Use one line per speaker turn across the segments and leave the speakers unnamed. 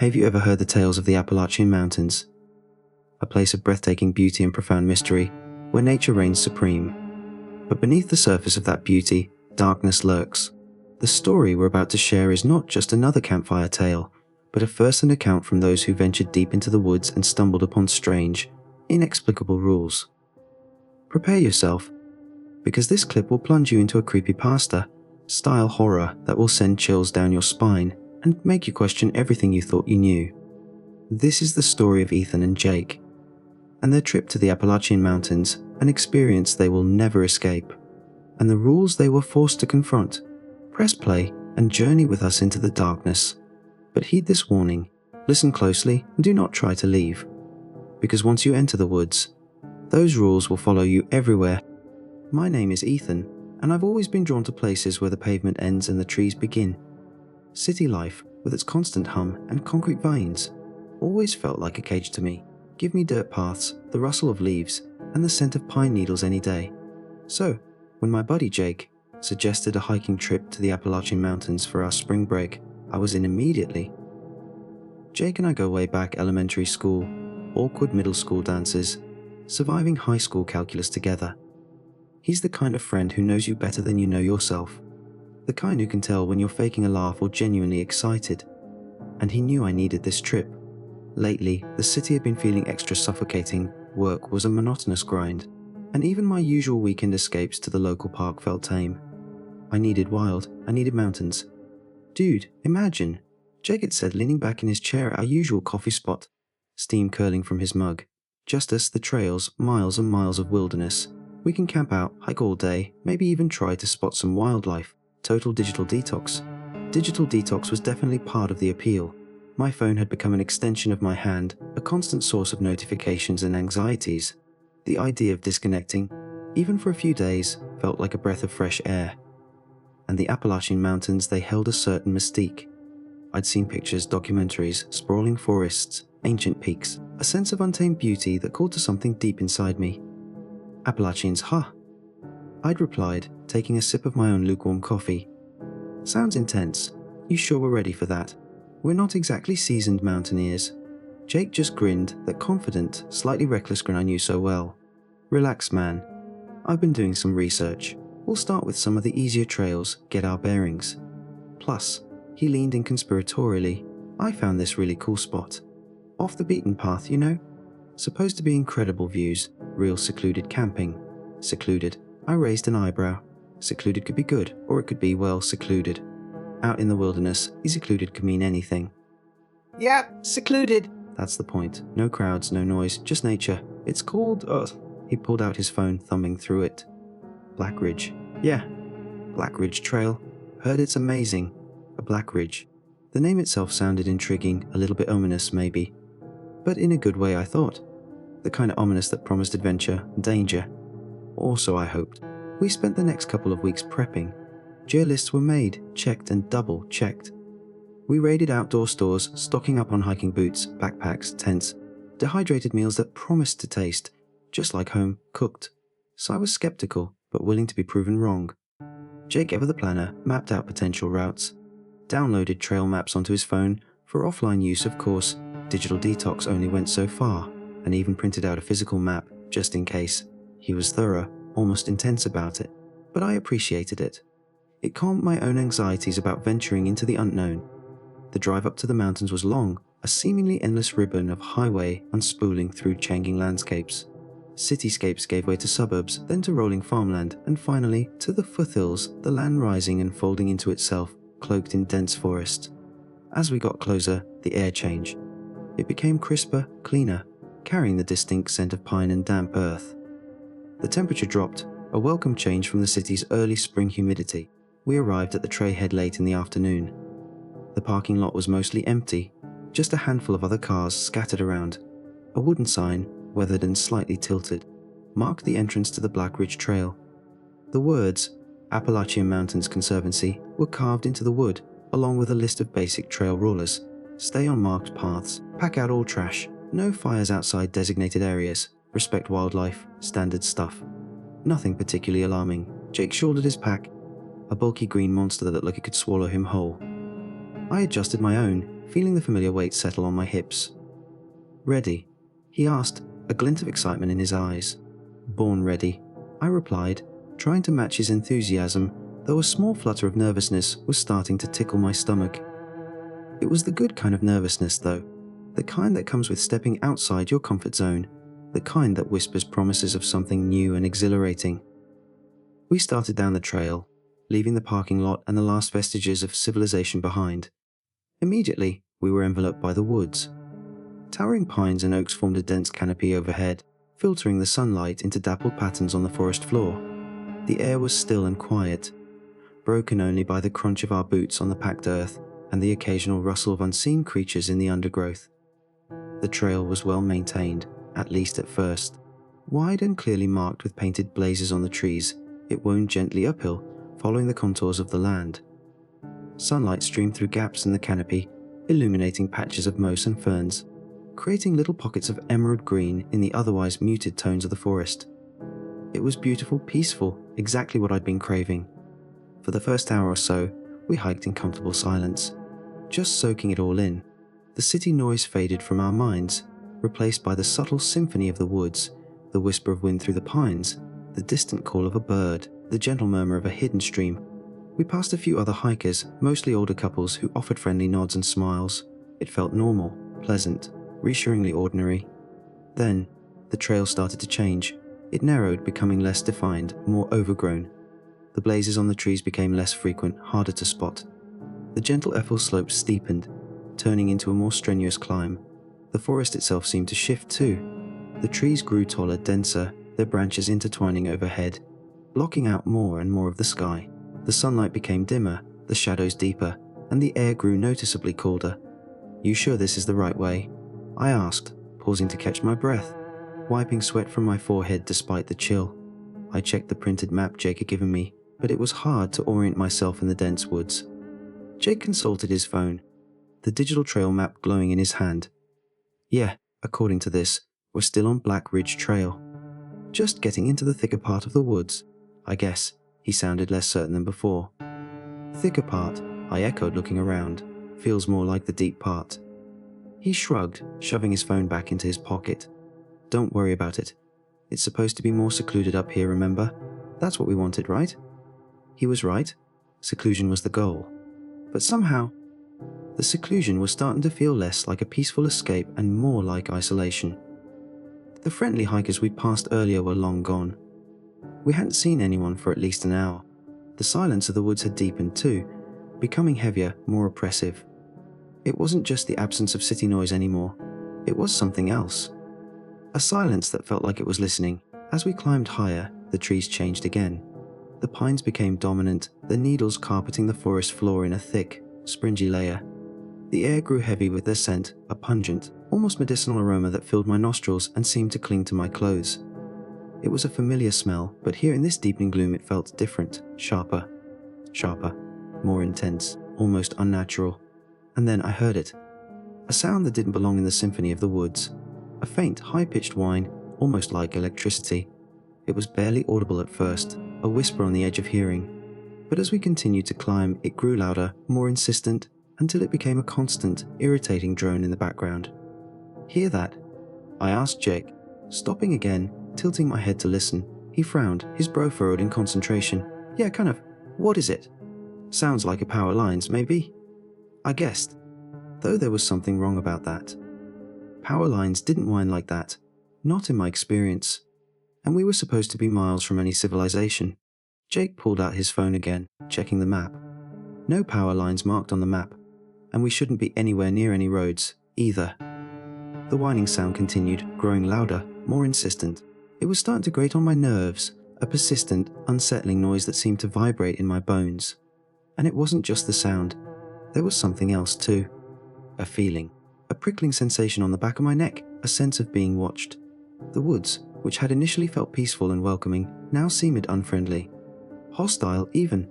Have you ever heard the tales of the Appalachian Mountains? A place of breathtaking beauty and profound mystery, where nature reigns supreme. But beneath the surface of that beauty, darkness lurks. The story we're about to share is not just another campfire tale, but a first-hand account from those who ventured deep into the woods and stumbled upon strange, inexplicable rules. Prepare yourself, because this clip will plunge you into a creepypasta-style horror that will send chills down your spine and make you question everything you thought you knew. This is the story of Ethan and Jake, and their trip to the Appalachian Mountains, an experience they will never escape, and the rules they were forced to confront. Press play and journey with us into the darkness. But heed this warning, listen closely and do not try to leave, because once you enter the woods, those rules will follow you everywhere. My name is Ethan, and I've always been drawn to places where the pavement ends and the trees begin. City life, with its constant hum and concrete vines, always felt like a cage to me. Give me dirt paths, the rustle of leaves, and the scent of pine needles any day. So, when my buddy Jake suggested a hiking trip to the Appalachian Mountains for our spring break, I was in immediately. Jake and I go way back elementary school, awkward middle school dances, surviving high school calculus together. He's the kind of friend who knows you better than you know yourself. The kind who can tell when you're faking a laugh or genuinely excited. And he knew I needed this trip. Lately, the city had been feeling extra suffocating, work was a monotonous grind, and even my usual weekend escapes to the local park felt tame. I needed wild, I needed mountains. Dude, imagine, Jake had said, leaning back in his chair at our usual coffee spot, steam curling from his mug. Just us, the trails, miles and miles of wilderness. We can camp out, hike all day, maybe even try to spot some wildlife. Total digital detox. Digital detox was definitely part of the appeal. My phone had become an extension of my hand, a constant source of notifications and anxieties. The idea of disconnecting, even for a few days, felt like a breath of fresh air. And the Appalachian Mountains, they held a certain mystique. I'd seen pictures, documentaries, sprawling forests, ancient peaks, a sense of untamed beauty that called to something deep inside me. Appalachians, huh? I'd replied, taking a sip of my own lukewarm coffee. Sounds intense. You sure we're ready for that? We're not exactly seasoned mountaineers. Jake just grinned, that confident, slightly reckless grin I knew so well. Relax, man. I've been doing some research. We'll start with some of the easier trails, get our bearings. Plus, he leaned in conspiratorially, I found this really cool spot. Off the beaten path, you know? Supposed to be incredible views, real secluded camping. Secluded. I raised an eyebrow. Secluded could be good, or it could be, well, secluded. Out in the wilderness, secluded could mean anything. Yeah, secluded. That's the point. No crowds, no noise, just nature. It's called, He pulled out his phone, thumbing through it. Black Ridge. Yeah, Black Ridge Trail. Heard it's amazing. A Black Ridge. The name itself sounded intriguing, a little bit ominous maybe. But in a good way, I thought. The kind of ominous that promised adventure, danger. Or so I hoped. We spent the next couple of weeks prepping. Gear lists were made, checked and double checked. We raided outdoor stores, stocking up on hiking boots, backpacks, tents, dehydrated meals that promised to taste, just like home, cooked. So I was skeptical, but willing to be proven wrong. Jake, ever the planner, mapped out potential routes, downloaded trail maps onto his phone, for offline use of course. Digital detox only went so far, and even printed out a physical map, just in case. He was thorough, almost intense about it, but I appreciated it. It calmed my own anxieties about venturing into the unknown. The drive up to the mountains was long, a seemingly endless ribbon of highway unspooling through changing landscapes. Cityscapes gave way to suburbs, then to rolling farmland, and finally to the foothills, the land rising and folding into itself, cloaked in dense forest. As we got closer, the air changed. It became crisper, cleaner, carrying the distinct scent of pine and damp earth. The temperature dropped, a welcome change from the city's early spring humidity. We arrived at the trailhead late in the afternoon. The parking lot was mostly empty, just a handful of other cars scattered around. A wooden sign, weathered and slightly tilted, marked the entrance to the Black Ridge Trail. The words, Appalachian Mountains Conservancy, were carved into the wood, along with a list of basic trail rulers. Stay on marked paths, pack out all trash, no fires outside designated areas, respect wildlife, standard stuff. Nothing particularly alarming. Jake shouldered his pack, a bulky green monster that looked like it could swallow him whole. I adjusted my own, feeling the familiar weight settle on my hips. "Ready?" he asked, a glint of excitement in his eyes. "Born ready," I replied, trying to match his enthusiasm, though a small flutter of nervousness was starting to tickle my stomach. It was the good kind of nervousness, though, the kind that comes with stepping outside your comfort zone, the kind that whispers promises of something new and exhilarating. We started down the trail, leaving the parking lot and the last vestiges of civilization behind. Immediately, we were enveloped by the woods. Towering pines and oaks formed a dense canopy overhead, filtering the sunlight into dappled patterns on the forest floor. The air was still and quiet, broken only by the crunch of our boots on the packed earth and the occasional rustle of unseen creatures in the undergrowth. The trail was well maintained, at least at first. Wide and clearly marked with painted blazes on the trees, it wound gently uphill, following the contours of the land. Sunlight streamed through gaps in the canopy, illuminating patches of moss and ferns, creating little pockets of emerald green in the otherwise muted tones of the forest. It was beautiful, peaceful, exactly what I'd been craving. For the first hour or so, we hiked in comfortable silence, just soaking it all in. The city noise faded from our minds, replaced by the subtle symphony of the woods, the whisper of wind through the pines, the distant call of a bird, the gentle murmur of a hidden stream. We passed a few other hikers, mostly older couples who offered friendly nods and smiles. It felt normal, pleasant, reassuringly ordinary. Then, the trail started to change. It narrowed, becoming less defined, more overgrown. The blazes on the trees became less frequent, harder to spot. The gentle Ethel slopes steepened, turning into a more strenuous climb. The forest itself seemed to shift too. The trees grew taller, denser, their branches intertwining overhead, blocking out more and more of the sky. The sunlight became dimmer, the shadows deeper, and the air grew noticeably colder. "You sure this is the right way?" I asked, pausing to catch my breath, wiping sweat from my forehead despite the chill. I checked the printed map Jake had given me, but it was hard to orient myself in the dense woods. Jake consulted his phone, the digital trail map glowing in his hand. "Yeah, according to this, we're still on Black Ridge Trail. Just getting into the thicker part of the woods, I guess." He sounded less certain than before. "Thicker part," I echoed, looking around. "Feels more like the deep part." He shrugged, shoving his phone back into his pocket. "Don't worry about it. It's supposed to be more secluded up here, remember? That's what we wanted, right?" He was right. Seclusion was the goal. But somehow, the seclusion was starting to feel less like a peaceful escape and more like isolation. The friendly hikers we'd passed earlier were long gone. We hadn't seen anyone for at least an hour. The silence of the woods had deepened too, becoming heavier, more oppressive. It wasn't just the absence of city noise anymore. It was something else. A silence that felt like it was listening. As we climbed higher, the trees changed again. The pines became dominant, their needles carpeting the forest floor in a thick, springy layer. The air grew heavy with their scent, a pungent, almost medicinal aroma that filled my nostrils and seemed to cling to my clothes. It was a familiar smell, but here in this deepening gloom it felt different, sharper, more intense, almost unnatural. And then I heard it. A sound that didn't belong in the symphony of the woods. A faint, high-pitched whine, almost like electricity. It was barely audible at first, a whisper on the edge of hearing. But as we continued to climb, it grew louder, more insistent, until it became a constant, irritating drone in the background. "Hear that?" I asked Jake, stopping again, tilting my head to listen. He frowned, his brow furrowed in concentration. "Yeah, kind of. What is it?" "Sounds like a power lines, maybe?" I guessed, though there was something wrong about that. Power lines didn't whine like that, not in my experience, and we were supposed to be miles from any civilization. Jake pulled out his phone again, checking the map. No power lines marked on the map, and we shouldn't be anywhere near any roads, either. The whining sound continued, growing louder, more insistent. It was starting to grate on my nerves, a persistent, unsettling noise that seemed to vibrate in my bones. And it wasn't just the sound. There was something else too. A feeling, a prickling sensation on the back of my neck, a sense of being watched. The woods, which had initially felt peaceful and welcoming, now seemed unfriendly. Hostile, even.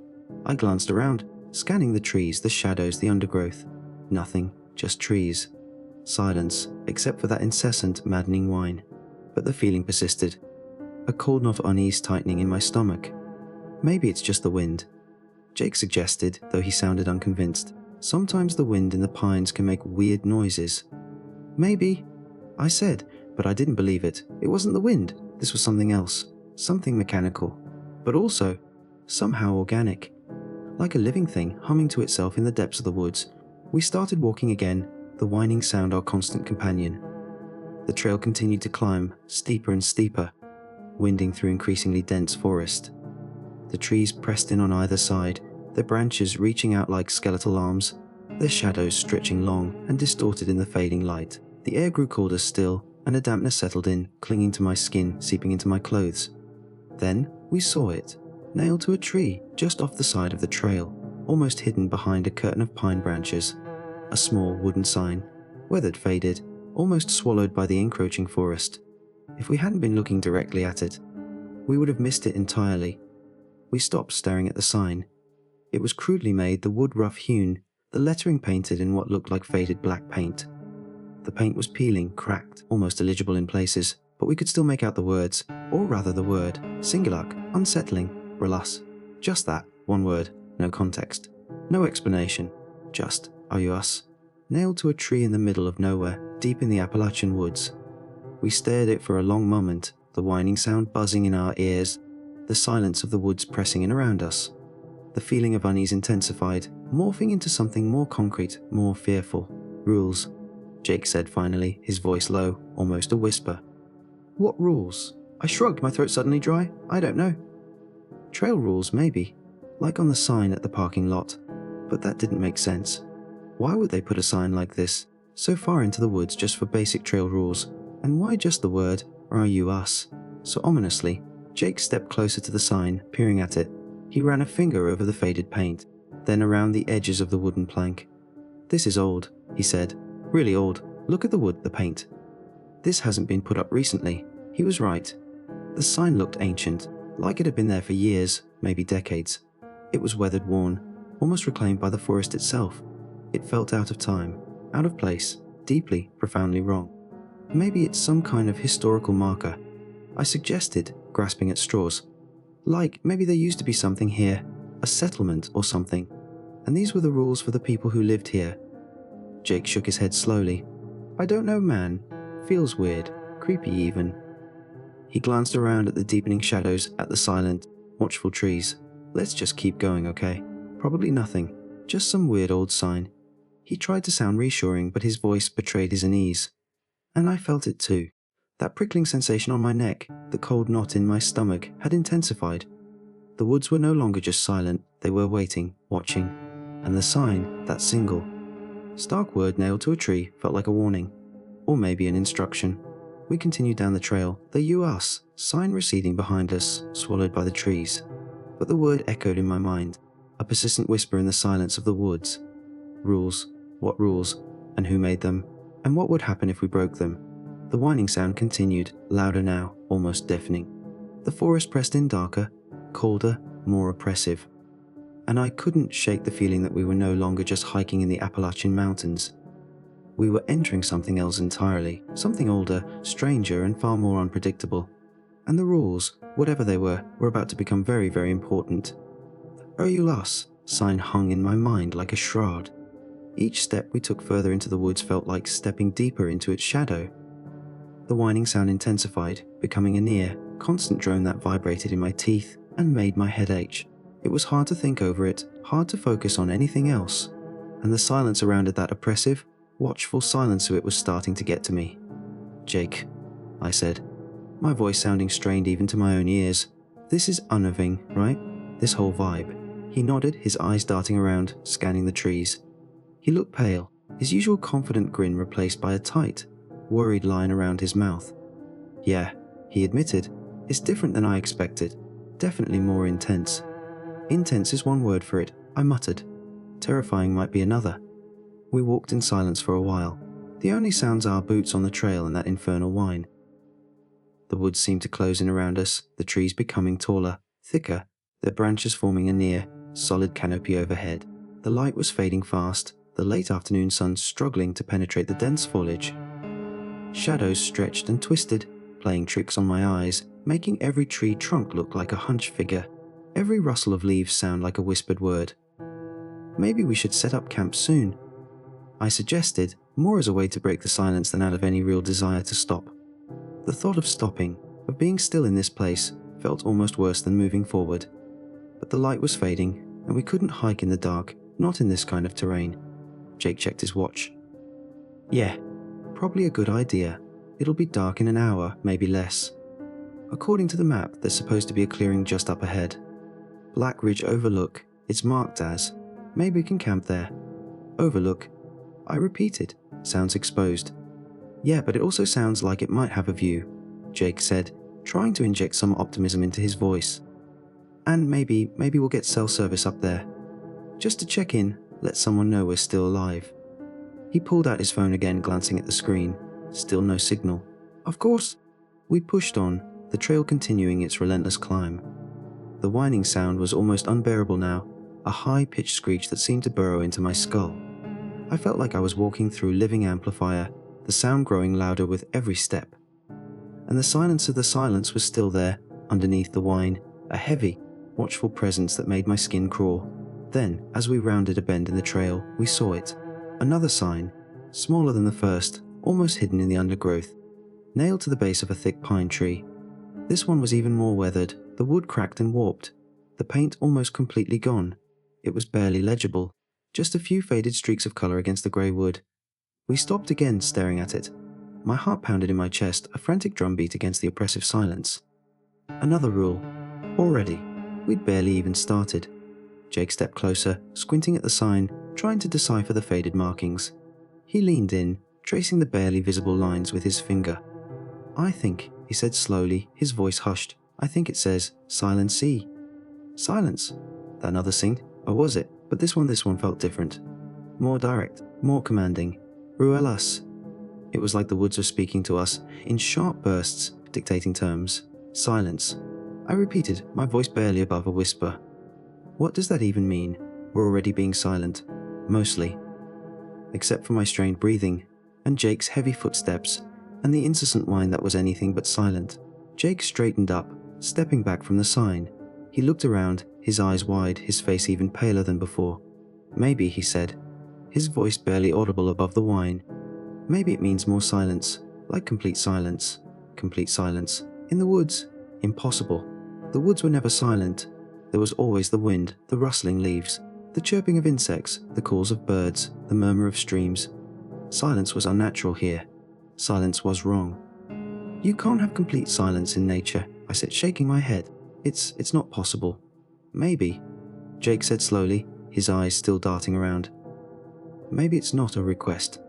I glanced around, scanning the trees, the shadows, the undergrowth. Nothing, just trees. Silence, except for that incessant, maddening whine. But the feeling persisted. A cold knot of unease tightening in my stomach. Maybe it's just the wind. Jake suggested, though he sounded unconvinced. Sometimes the wind in the pines can make weird noises. Maybe, I said, but I didn't believe it. It wasn't the wind. This was something else. Something mechanical. But also, somehow organic. Like a living thing humming to itself in the depths of the woods, we started walking again, the whining sound our constant companion. The trail continued to climb, steeper and steeper, winding through increasingly dense forest. The trees pressed in on either side, their branches reaching out like skeletal arms, their shadows stretching long and distorted in the fading light. The air grew colder still, and a dampness settled in, clinging to my skin, seeping into my clothes. Then we saw it, nailed to a tree just off the side of the trail, almost hidden behind a curtain of pine branches. A small wooden sign, weathered, faded, almost swallowed by the encroaching forest. If we hadn't been looking directly at it, we would have missed it entirely. We stopped staring at the sign. It was crudely made, the wood rough hewn, the lettering painted in what looked like faded black paint. The paint was peeling, cracked, almost illegible in places, but we could still make out the words, or rather the word, singular, unsettling, relas. Just that, one word, no context, no explanation, just, are you us? Nailed to a tree in the middle of nowhere, deep in the Appalachian woods. We stared at it for a long moment, the whining sound buzzing in our ears, the silence of the woods pressing in around us. The feeling of unease intensified, morphing into something more concrete, more fearful. Rules, Jake said finally, his voice low, almost a whisper. What rules? I shrugged, my throat suddenly dry. I don't know. Trail rules, maybe, like on the sign at the parking lot. But that didn't make sense. Why would they put a sign like this, so far into the woods just for basic trail rules? And why just the word, are you us? So ominously, Jake stepped closer to the sign, peering at it. He ran a finger over the faded paint, then around the edges of the wooden plank. This is old, he said. Really old. Look at the wood, the paint. This hasn't been put up recently. He was right. The sign looked ancient, like it had been there for years, maybe decades. It was weathered, worn, almost reclaimed by the forest itself. It felt out of time, out of place, deeply, profoundly wrong. Maybe it's some kind of historical marker. I suggested, grasping at straws. Like, maybe there used to be something here, a settlement or something, and these were the rules for the people who lived here. Jake shook his head slowly. I don't know, man. Feels weird, creepy even. He glanced around at the deepening shadows, at the silent, watchful trees. Let's just keep going, okay? Probably nothing, just some weird old sign. He tried to sound reassuring, but his voice betrayed his unease. And I felt it too. That prickling sensation on my neck, the cold knot in my stomach, had intensified. The woods were no longer just silent, they were waiting, watching. And the sign, that single, stark word nailed to a tree, felt like a warning. Or maybe an instruction. We continued down the trail, the you-us sign receding behind us, swallowed by the trees. But the word echoed in my mind, a persistent whisper in the silence of the woods. Rules, what rules, and who made them, and what would happen if we broke them. The whining sound continued, louder now, almost deafening. The forest pressed in darker, colder, more oppressive. And I couldn't shake the feeling that we were no longer just hiking in the Appalachian Mountains. We were entering something else entirely, something older, stranger, and far more unpredictable. And the rules, whatever they were about to become very, very important. The "Us" sign hung in my mind like a shroud. Each step we took further into the woods felt like stepping deeper into its shadow. The whining sound intensified, becoming a near, constant drone that vibrated in my teeth and made my head ache. It was hard to think over it, hard to focus on anything else. And the silence around it, that oppressive, watchful silence of it, was starting to get to me. Jake, I said, my voice sounding strained even to my own ears. This is unnerving, right? This whole vibe. He nodded, his eyes darting around, scanning the trees. He looked pale, his usual confident grin replaced by a tight, worried line around his mouth. Yeah, he admitted, it's different than I expected. Definitely more intense. Intense is one word for it, I muttered. Terrifying might be another. We walked in silence for a while. The only sounds our boots on the trail and that infernal whine. The woods seemed to close in around us, the trees becoming taller, thicker, their branches forming a near, solid canopy overhead. The light was fading fast, the late afternoon sun struggling to penetrate the dense foliage. Shadows stretched and twisted, playing tricks on my eyes, making every tree trunk look like a hunched figure, every rustle of leaves sound like a whispered word. maybe we should set up camp soon. I suggested, more as a way to break the silence than out of any real desire to stop. The thought of stopping, of being still in this place, felt almost worse than moving forward. But the light was fading, and we couldn't hike in the dark, not in this kind of terrain. Jake checked his watch. Yeah, probably a good idea. It'll be dark in an hour, maybe less. According to the map, there's supposed to be a clearing just up ahead. Black Ridge Overlook, it's marked as. Maybe we can camp there. Overlook. I repeated. Sounds exposed. Yeah, but it also sounds like it might have a view, Jake said, trying to inject some optimism into his voice. And maybe we'll get cell service up there. Just to check in, let someone know we're still alive. He pulled out his phone again, glancing at the screen. Still no signal. Of course. We pushed on, the trail continuing its relentless climb. The whining sound was almost unbearable now, a high-pitched screech that seemed to burrow into my skull. I felt like I was walking through living amplifier, the sound growing louder with every step. And the silence of the silence was still there, underneath the whine, a heavy, watchful presence that made my skin crawl. Then, as we rounded a bend in the trail, we saw it. Another sign, smaller than the first, almost hidden in the undergrowth, nailed to the base of a thick pine tree. This one was even more weathered, the wood cracked and warped, the paint almost completely gone. It was barely legible, just a few faded streaks of color against the grey wood. We stopped again, staring at it. My heart pounded in my chest, a frantic drumbeat against the oppressive silence. Another rule. Already. We'd barely even started. Jake stepped closer, squinting at the sign, trying to decipher the faded markings. He leaned in, tracing the barely visible lines with his finger. I think, he said slowly, his voice hushed. I think it says, Silence Sea. Silence. That another synced? Or was it? But this one felt different. More direct, more commanding. Ruel us. It was like the woods were speaking to us, in sharp bursts, dictating terms. Silence. I repeated, my voice barely above a whisper. What does that even mean? We're already being silent. Mostly. Except for my strained breathing, and Jake's heavy footsteps, and the incessant whine that was anything but silent. Jake straightened up, stepping back from the sign. He looked around, his eyes wide, his face even paler than before. Maybe, he said, his voice barely audible above the whine. Maybe it means more silence, like complete silence. Complete silence. In the woods. Impossible. The woods were never silent. There was always the wind, the rustling leaves, the chirping of insects, the calls of birds, the murmur of streams. Silence was unnatural here. Silence was wrong. You can't have complete silence in nature, I said, shaking my head. It's not possible. Maybe, Jake said slowly, his eyes still darting around. Maybe it's not a request.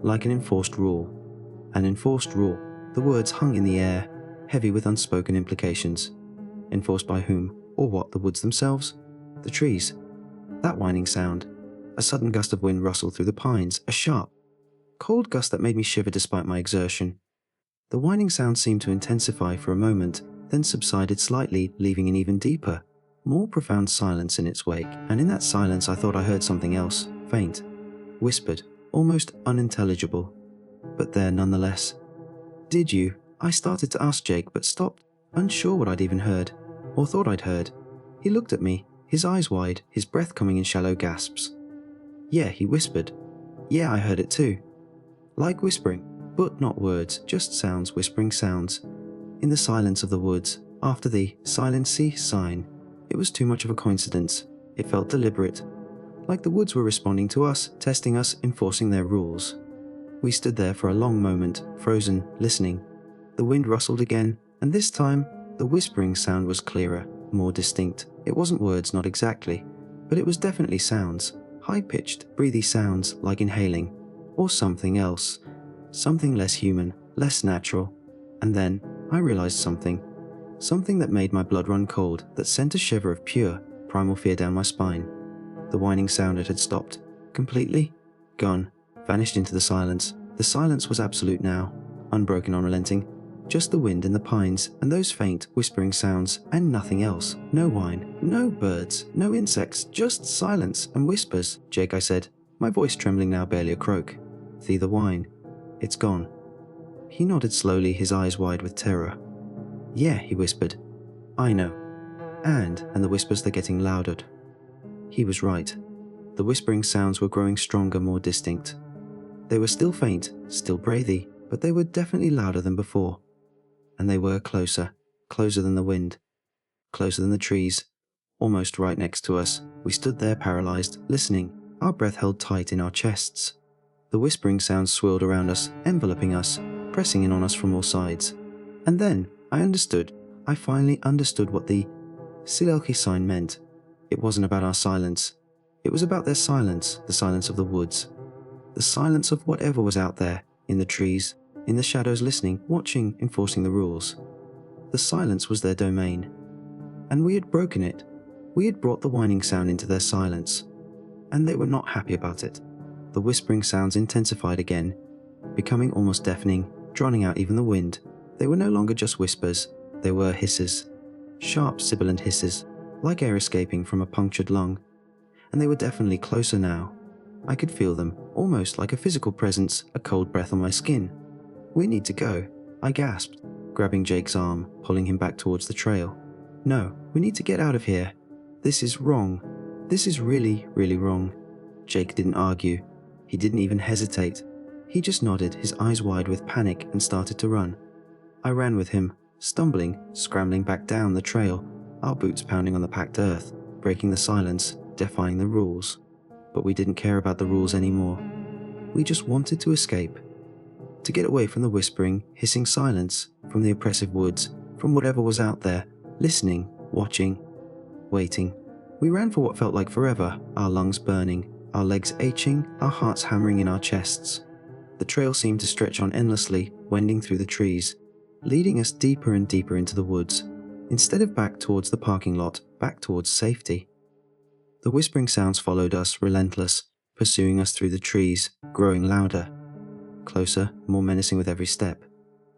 Like an enforced rule. An enforced rule. The words hung in the air, heavy with unspoken implications. Enforced by whom, or what? The woods themselves? The trees? That whining sound. A sudden gust of wind rustled through the pines, a sharp, cold gust that made me shiver despite my exertion. The whining sound seemed to intensify for a moment, then subsided slightly, leaving an even deeper, more profound silence in its wake, and in that silence I thought I heard something else, faint, whispered, almost unintelligible, but there nonetheless. Did you? I started to ask Jake, but stopped, unsure what I'd even heard, or thought I'd heard. He looked at me, his eyes wide, his breath coming in shallow gasps. Yeah, he whispered. Yeah, I heard it too. Like whispering, but not words, just sounds, whispering sounds. In the silence of the woods, after the Silence Sea sign, it was too much of a coincidence. It felt deliberate. Like the woods were responding to us, testing us, enforcing their rules. We stood there for a long moment, frozen, listening. The wind rustled again, and this time, the whispering sound was clearer, more distinct. It wasn't words, not exactly, but it was definitely sounds. High-pitched, breathy sounds, like inhaling. Or something else. Something less human, less natural. And then, I realized something. Something that made my blood run cold, that sent a shiver of pure, primal fear down my spine. The whining sound had stopped. Completely. Gone. Vanished into the silence. The silence was absolute now. Unbroken, unrelenting. Just the wind and the pines, and those faint, whispering sounds, and nothing else. No whine, no birds, no insects, just silence and whispers. Jake, I said, my voice trembling now barely a croak. The whine. It's gone. He nodded slowly, his eyes wide with terror. Yeah, he whispered. I know. And the whispers they're getting louder. He was right. The whispering sounds were growing stronger, more distinct. They were still faint, still breathy, but they were definitely louder than before. And they were closer, closer than the wind, closer than the trees, almost right next to us. We stood there paralyzed, listening, our breath held tight in our chests. The whispering sounds swirled around us, enveloping us, pressing in on us from all sides. And then, I finally understood what the Silelki sign meant. It wasn't about our silence. It was about their silence, the silence of the woods. The silence of whatever was out there, in the trees, in the shadows, listening, watching, enforcing the rules. The silence was their domain. And we had broken it. We had brought the whining sound into their silence. And they were not happy about it. The whispering sounds intensified again, becoming almost deafening, drowning out even the wind. They were no longer just whispers, they were hisses. Sharp, sibilant hisses, like air escaping from a punctured lung. And they were definitely closer now. I could feel them, almost like a physical presence, a cold breath on my skin. "We need to go," I gasped, grabbing Jake's arm, pulling him back towards the trail. "No, we need to get out of here. This is wrong. This is really, really wrong." Jake didn't argue. He didn't even hesitate. He just nodded, his eyes wide with panic, and started to run. I ran with him, stumbling, scrambling back down the trail, our boots pounding on the packed earth, breaking the silence, defying the rules. But we didn't care about the rules anymore. We just wanted to escape. To get away from the whispering, hissing silence, from the oppressive woods, from whatever was out there, listening, watching, waiting. We ran for what felt like forever, our lungs burning, our legs aching, our hearts hammering in our chests. The trail seemed to stretch on endlessly, wending through the trees, leading us deeper and deeper into the woods, instead of back towards the parking lot, back towards safety. The whispering sounds followed us, relentless, pursuing us through the trees, growing louder, closer, more menacing with every step.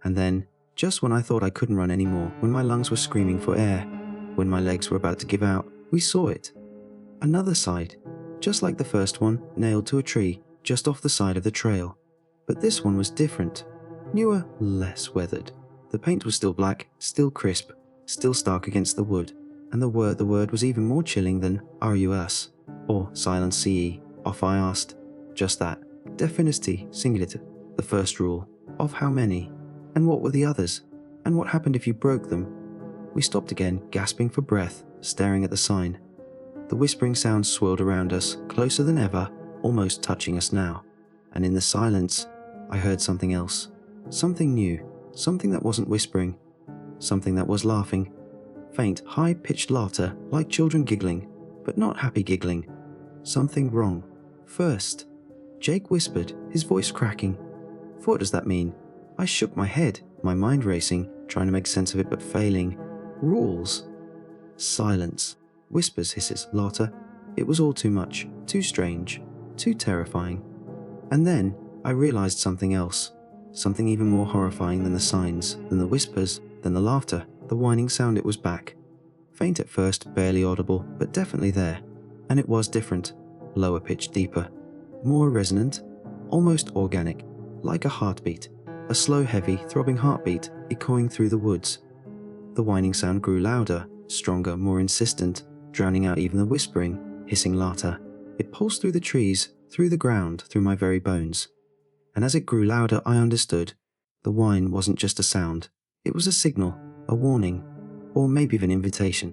And then, just when I thought I couldn't run anymore, when my lungs were screaming for air, when my legs were about to give out, we saw it. Another side, just like the first one, nailed to a tree, just off the side of the trail. But this one was different, newer, less weathered. The paint was still black, still crisp, still stark against the wood. And the word was even more chilling than "RUS" or "Silence CE." Off I asked. Just that. Definity, singular. The first rule. Of how many? And what were the others? And what happened if you broke them? We stopped again, gasping for breath, staring at the sign. The whispering sounds swirled around us, closer than ever, almost touching us now. And in the silence, I heard something else. Something new. Something that wasn't whispering. Something that was laughing. Faint, high-pitched laughter, like children giggling, but not happy giggling. Something wrong. First, Jake whispered, his voice cracking. What does that mean? I shook my head, my mind racing, trying to make sense of it but failing. Rules. Silence. Whispers, hisses, laughter. It was all too much, too strange, too terrifying. And then, I realized something else. Something even more horrifying than the signs, than the whispers, than the laughter. The whining sound, it was back. Faint at first, barely audible, but definitely there. And it was different. Lower pitched, deeper. More resonant. Almost organic. Like a heartbeat. A slow, heavy, throbbing heartbeat, echoing through the woods. The whining sound grew louder, stronger, more insistent, drowning out even the whispering, hissing laughter. It pulsed through the trees, through the ground, through my very bones. And as it grew louder, I understood. The whine wasn't just a sound. It was a signal. A warning, or maybe even invitation.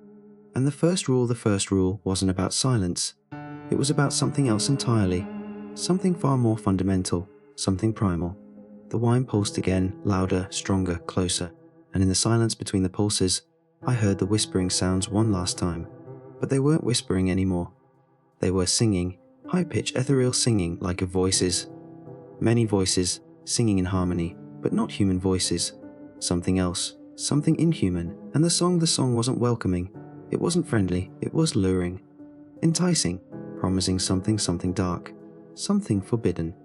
And the first rule wasn't about silence. It was about something else entirely, something far more fundamental, something primal. The whine pulsed again, louder, stronger, closer, and in the silence between the pulses, I heard the whispering sounds one last time. But they weren't whispering anymore. They were singing, high-pitched, ethereal singing like of voices. Many voices, singing in harmony, but not human voices. Something else. Something inhuman, and the song wasn't welcoming. It wasn't friendly, it was luring. Enticing, promising something dark. Something forbidden.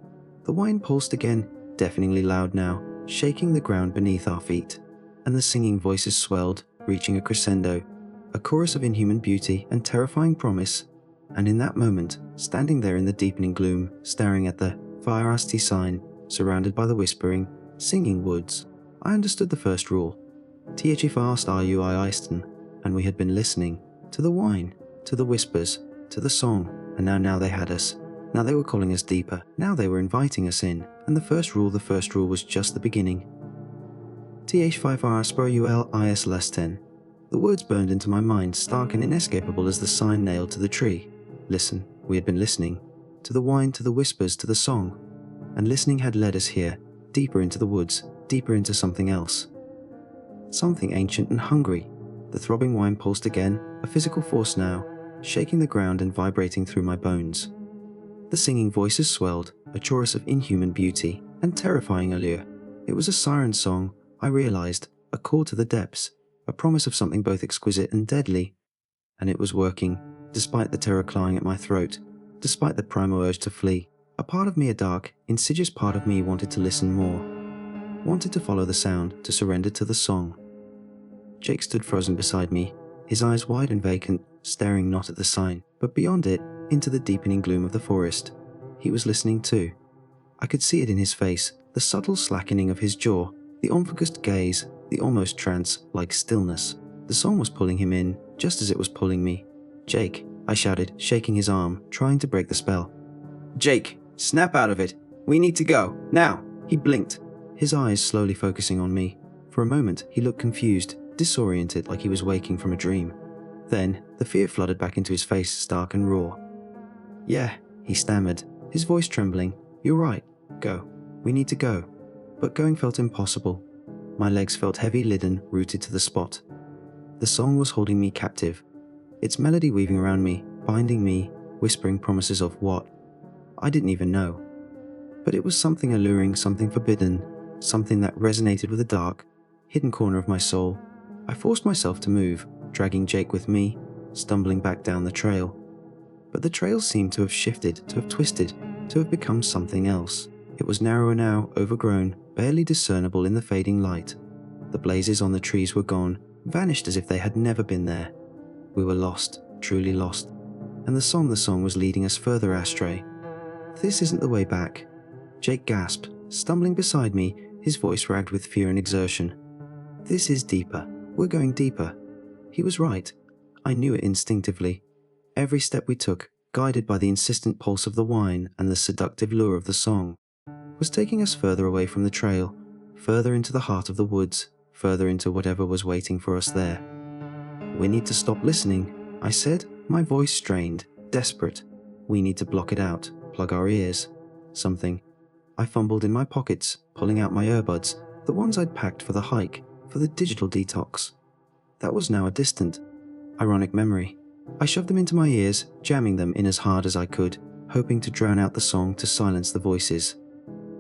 The whine pulsed again, deafeningly loud now, shaking the ground beneath our feet. And the singing voices swelled, reaching a crescendo. A chorus of inhuman beauty and terrifying promise. And in that moment, standing there in the deepening gloom, staring at the firetowerstories sign, surrounded by the whispering, singing woods, I understood the first rule. Fast and we had been listening to the whine, to the whispers, to the song, And now they had us. Now they were calling us deeper. Now they were inviting us in. And the first rule was just the beginning. Th5RSPRULIS less 10. The words burned into my mind, stark and inescapable as the sign nailed to the tree. Listen, we had been listening. To the whine, to the whispers, to the song. And listening had led us here, deeper into the woods, deeper into something else. Something ancient and hungry. The throbbing whine pulsed again, a physical force now, shaking the ground and vibrating through my bones. The singing voices swelled, a chorus of inhuman beauty and terrifying allure. It was a siren song, I realized, a call to the depths, a promise of something both exquisite and deadly. And it was working, despite the terror clawing at my throat, despite the primal urge to flee. A part of me, a dark, insidious part of me, wanted to listen more, wanted to follow the sound, to surrender to the song. Jake stood frozen beside me, his eyes wide and vacant, staring not at the sign, but beyond it, into the deepening gloom of the forest. He was listening too. I could see it in his face, the subtle slackening of his jaw, the unfocused gaze, the almost trance-like stillness. The song was pulling him in, just as it was pulling me. "Jake," I shouted, shaking his arm, trying to break the spell. "Jake, snap out of it. We need to go, now." He blinked, his eyes slowly focusing on me. For a moment, he looked confused, disoriented, like he was waking from a dream. Then, the fear flooded back into his face, stark and raw. "Yeah," he stammered, his voice trembling. "You're right. Go. We need to go." But going felt impossible. My legs felt heavy-lidden, rooted to the spot. The song was holding me captive, its melody weaving around me, binding me, whispering promises of what? I didn't even know. But it was something alluring, something forbidden, something that resonated with a dark, hidden corner of my soul. I forced myself to move, dragging Jake with me, stumbling back down the trail. But the trail seemed to have shifted, to have twisted, to have become something else. It was narrower now, overgrown, barely discernible in the fading light. The blazes on the trees were gone, vanished as if they had never been there. We were lost, truly lost. And the song was leading us further astray. "This isn't the way back." Jake gasped, stumbling beside me, his voice ragged with fear and exertion. "This is deeper. We're going deeper." He was right. I knew it instinctively. Every step we took, guided by the insistent pulse of the whine and the seductive lure of the song, was taking us further away from the trail, further into the heart of the woods, further into whatever was waiting for us there. "We need to stop listening," I said, my voice strained, desperate. "We need to block it out, plug our ears." Something. I fumbled in my pockets, pulling out my earbuds, the ones I'd packed for the hike, for the digital detox. That was now a distant, ironic memory. I shoved them into my ears, jamming them in as hard as I could, hoping to drown out the song, to silence the voices.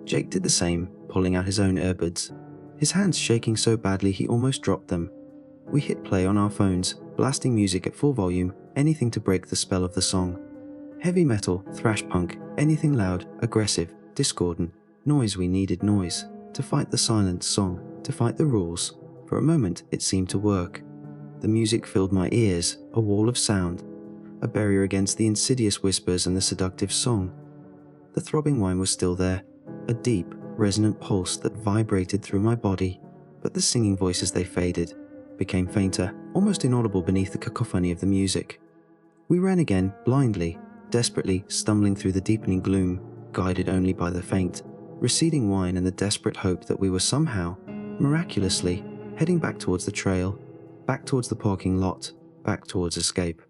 Jake did the same, pulling out his own earbuds, his hands shaking so badly he almost dropped them. We hit play on our phones, blasting music at full volume, anything to break the spell of the song. Heavy metal, thrash punk, anything loud, aggressive, discordant, noise. We needed noise, to fight the silent song, to fight the rules. For a moment it seemed to work. The music filled my ears, a wall of sound, a barrier against the insidious whispers and the seductive song. The throbbing whine was still there, a deep, resonant pulse that vibrated through my body, but the singing voices, they faded, became fainter, almost inaudible beneath the cacophony of the music. We ran again, blindly, desperately, stumbling through the deepening gloom, guided only by the faint, receding whine and the desperate hope that we were somehow, miraculously, heading back towards the trail, back towards the parking lot, back towards escape.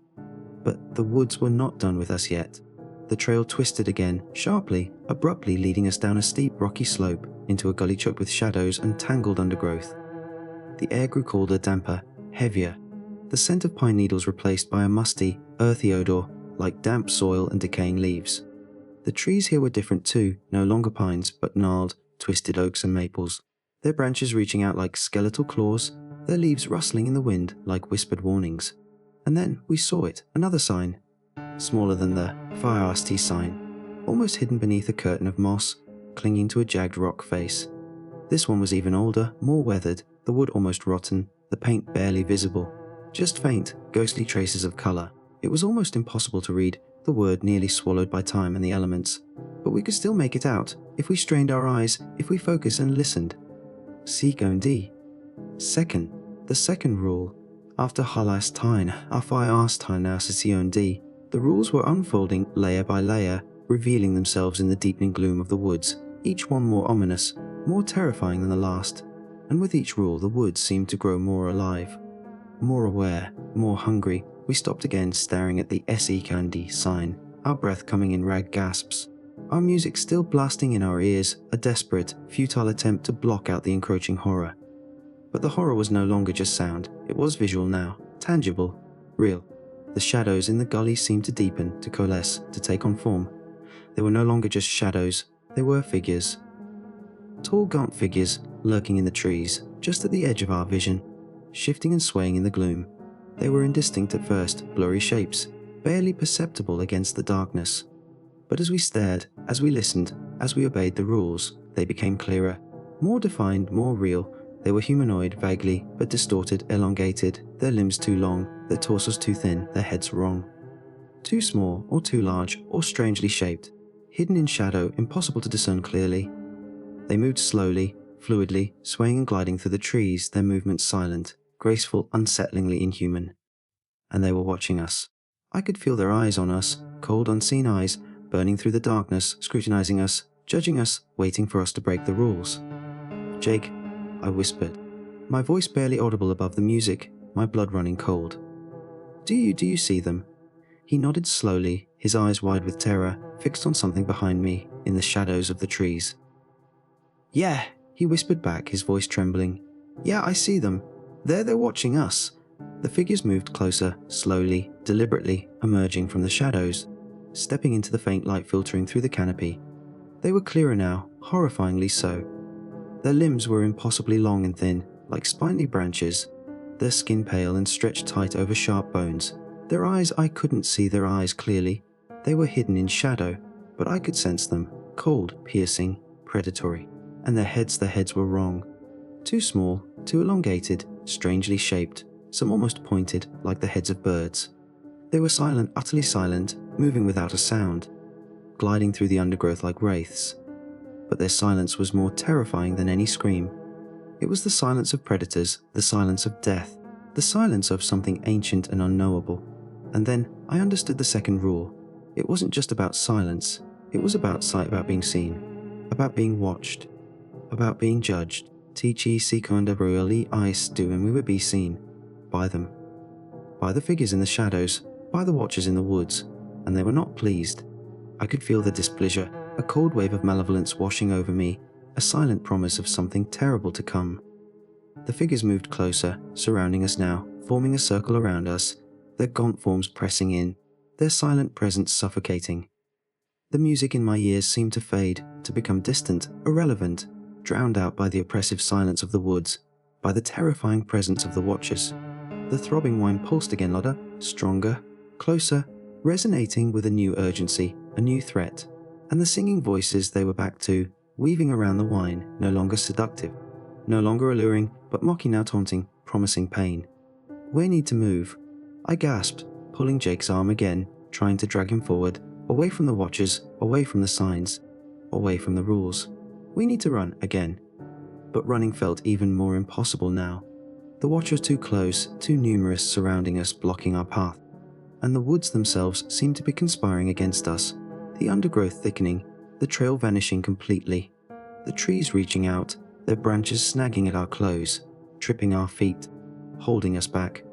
But the woods were not done with us yet. The trail twisted again, sharply, abruptly, leading us down a steep, rocky slope into a gully choked with shadows and tangled undergrowth. The air grew colder, damper, heavier, the scent of pine needles replaced by a musty, earthy odor, like damp soil and decaying leaves. The trees here were different too, no longer pines, but gnarled, twisted oaks and maples, their branches reaching out like skeletal claws, their leaves rustling in the wind like whispered warnings. And then we saw it, another sign, smaller than the firetowerstories sign, almost hidden beneath a curtain of moss, clinging to a jagged rock face. This one was even older, more weathered, the wood almost rotten, the paint barely visible, just faint, ghostly traces of color. It was almost impossible to read, the word nearly swallowed by time and the elements, but we could still make it out, if we strained our eyes, if we focused and listened. Segundi. The second rule. After Halastain, Afai Astain Associandi, The rules were unfolding layer by layer, revealing themselves in the deepening gloom of the woods, each one more ominous, more terrifying than the last. And with each rule, the woods seemed to grow more alive, more aware, more hungry. We stopped again, staring at the SE Candy sign, our breath coming in ragged gasps, our music still blasting in our ears, a desperate, futile attempt to block out the encroaching horror. But the horror was no longer just sound, it was visual now, tangible, real. The shadows in the gully seemed to deepen, to coalesce, to take on form. They were no longer just shadows, they were figures. Tall, gaunt figures lurking in the trees, just at the edge of our vision, shifting and swaying in the gloom. They were indistinct at first, blurry shapes, barely perceptible against the darkness. But as we stared, as we listened, as we obeyed the rules, they became clearer, more defined, more real. They were humanoid, vaguely, but distorted, elongated, their limbs too long, their torsos too thin, their heads wrong. Too small, or too large, or strangely shaped, hidden in shadow, impossible to discern clearly. They moved slowly, fluidly, swaying and gliding through the trees, their movements silent, graceful, unsettlingly inhuman. And they were watching us. I could feel their eyes on us, cold, unseen eyes, burning through the darkness, scrutinizing us, judging us, waiting for us to break the rules. "Jake," I whispered, my voice barely audible above the music, my blood running cold. Do you see them?" He nodded slowly, his eyes wide with terror, fixed on something behind me, in the shadows of the trees. "Yeah," he whispered back, his voice trembling. "Yeah, I see them. They're watching us." The figures moved closer, slowly, deliberately, emerging from the shadows, stepping into the faint light filtering through the canopy. They were clearer now, horrifyingly so. Their limbs were impossibly long and thin, like spiny branches, their skin pale and stretched tight over sharp bones. Their eyes, I couldn't see their eyes clearly. They were hidden in shadow, but I could sense them, cold, piercing, predatory. And their heads were wrong. Too small, too elongated, strangely shaped, some almost pointed, like the heads of birds. They were silent, utterly silent, moving without a sound, gliding through the undergrowth like wraiths. But their silence was more terrifying than any scream. It was the silence of predators, the silence of death, the silence of something ancient and unknowable. And then I understood the second rule. It wasn't just about silence, it was about sight, about being seen, about being watched, about being judged. Tichi Sikunda Ruali Ice do, and we would be seen by them, by the figures in the shadows, by the watchers in the woods, and they were not pleased. I could feel the displeasure, a cold wave of malevolence washing over me, a silent promise of something terrible to come. The figures moved closer, surrounding us now, forming a circle around us, their gaunt forms pressing in, their silent presence suffocating. The music in my ears seemed to fade, to become distant, irrelevant, drowned out by the oppressive silence of the woods, by the terrifying presence of the watchers. The throbbing wine pulsed again louder, stronger, closer, resonating with a new urgency, a new threat. And the singing voices they were back to, weaving around the wine, no longer seductive, no longer alluring, but mocking now, taunting, promising pain. "We need to move," I gasped, pulling Jake's arm again, trying to drag him forward, away from the watchers, away from the signs, away from the rules. "We need to run again." But running felt even more impossible now. The watchers too close, too numerous, surrounding us, blocking our path. And the woods themselves seemed to be conspiring against us, the undergrowth thickening, the trail vanishing completely, the trees reaching out, their branches snagging at our clothes, tripping our feet, holding us back.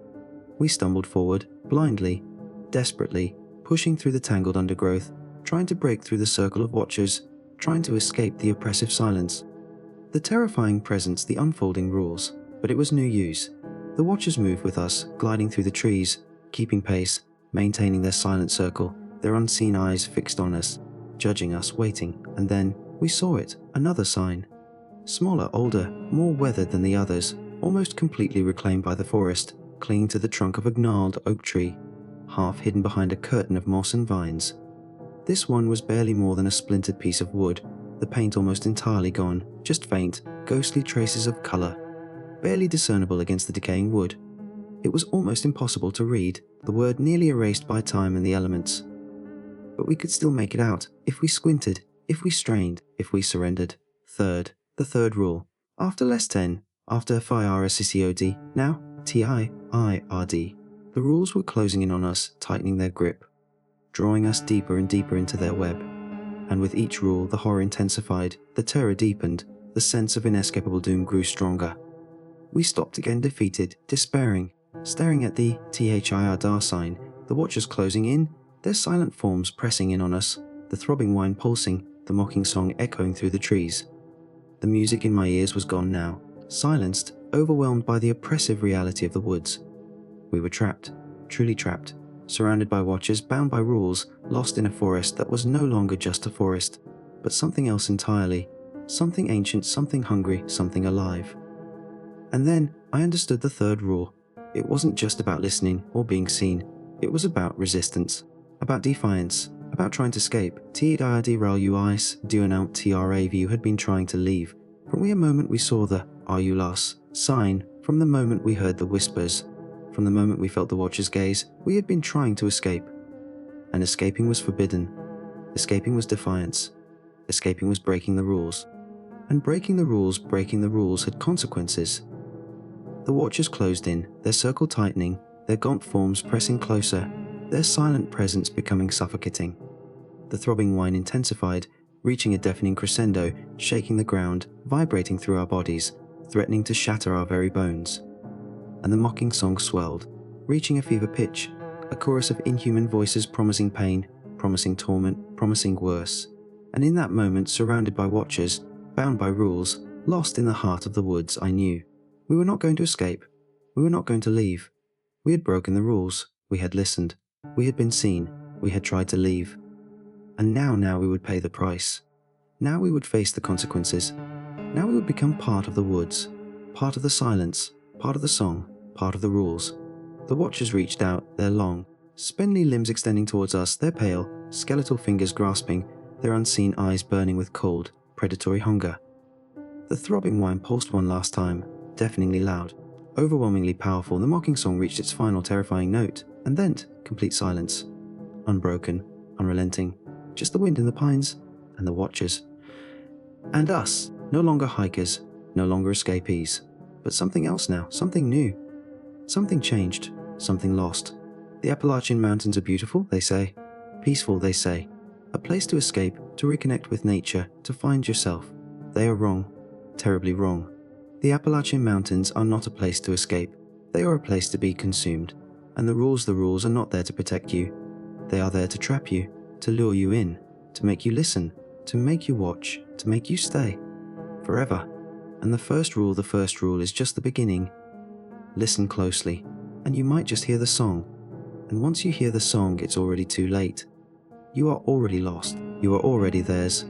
We stumbled forward, blindly, desperately, pushing through the tangled undergrowth, trying to break through the circle of watchers, trying to escape the oppressive silence. The terrifying presence, the unfolding rules, but it was no use. The watchers moved with us, gliding through the trees, keeping pace, maintaining their silent circle, their unseen eyes fixed on us, judging us, waiting, and then we saw it, another sign. Smaller, older, more weathered than the others, almost completely reclaimed by the forest, clinging to the trunk of a gnarled oak tree, half hidden behind a curtain of moss and vines. This one was barely more than a splintered piece of wood, the paint almost entirely gone, just faint, ghostly traces of colour, barely discernible against the decaying wood. It was almost impossible to read, the word nearly erased by time and the elements. But we could still make it out, if we squinted, if we strained, if we surrendered. The third rule. After less 10, after FIRSCCOD, now TIIRD. The rules were closing in on us, tightening their grip. drawing us deeper and deeper into their web. And with each rule, the horror intensified, the terror deepened, the sense of inescapable doom grew stronger. We stopped again defeated, despairing, staring at the THIR sign, the watchers closing in, their silent forms pressing in on us, the throbbing wine pulsing, the mocking song echoing through the trees. The music in my ears was gone now, silenced, overwhelmed by the oppressive reality of the woods. We were trapped, truly trapped, surrounded by watchers, bound by rules, lost in a forest that was no longer just a forest, but something else entirely, something ancient, something hungry, something alive. And then I understood the third rule. It wasn't just about listening or being seen. It was about resistance, about defiance, about trying to escape. TIRDRALUIS DUNOUT TRAVU had been trying to leave. From the moment we saw the "Are you lost?" sign, from the moment we heard the whispers, from the moment we felt the watcher's gaze, we had been trying to escape. And escaping was forbidden. Escaping was defiance. Escaping was breaking the rules. And breaking the rules had consequences. The watchers closed in, their circle tightening, their gaunt forms pressing closer, their silent presence becoming suffocating. The throbbing whine intensified, reaching a deafening crescendo, shaking the ground, vibrating through our bodies, threatening to shatter our very bones. And the mocking song swelled, reaching a fever pitch, a chorus of inhuman voices promising pain, promising torment, promising worse. And in that moment, surrounded by watchers, bound by rules, lost in the heart of the woods, I knew. We were not going to escape. We were not going to leave. We had broken the rules. We had listened. We had been seen. We had tried to leave. And now we would pay the price. Now we would face the consequences. Now we would become part of the woods, part of the silence, part of the song, part of the rules. The watchers reached out, their long, spindly limbs extending towards us, their pale, skeletal fingers grasping, their unseen eyes burning with cold, predatory hunger. The throbbing whine pulsed one last time, deafeningly loud, overwhelmingly powerful. The mocking song reached its final terrifying note, and then complete silence. Unbroken, unrelenting, just the wind in the pines, and the watchers. And us, no longer hikers, no longer escapees, but something else now, something new. Something changed, something lost. The Appalachian Mountains are beautiful, they say. Peaceful, they say. A place to escape, to reconnect with nature, to find yourself. They are wrong, terribly wrong. The Appalachian Mountains are not a place to escape. They are a place to be consumed. And the rules are not there to protect you. They are there to trap you, to lure you in, to make you listen, to make you watch, to make you stay. Forever. And the first rule is just the beginning. Listen closely, and you might just hear the song. And once you hear the song, it's already too late. You are already lost. You are already theirs.